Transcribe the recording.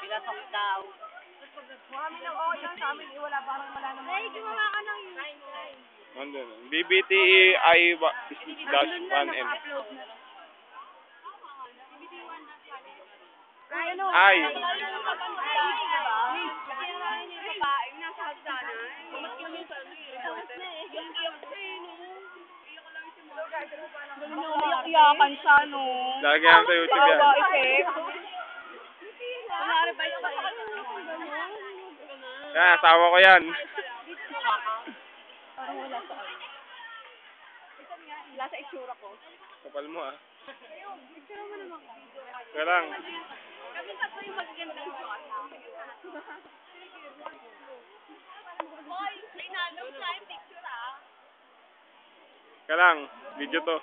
Pinasok daw. Marami ng okay lang sa amin, wala parang wala naman. Ay, gumawa ka ng Nandun. BBTE-I-1M. Ay. Iyakan siya, no? Lagi yan sa YouTube yan. Tawa effect. Yan, asawa ko yan. Parang wala sa ano. Wala sa itsura ko. Kapal mo ah. Itsura mo naman. Kaya lang. Kami tatlo yung magagandang shot. Boy, may nalong sa picture ah. Kaya lang. Video to.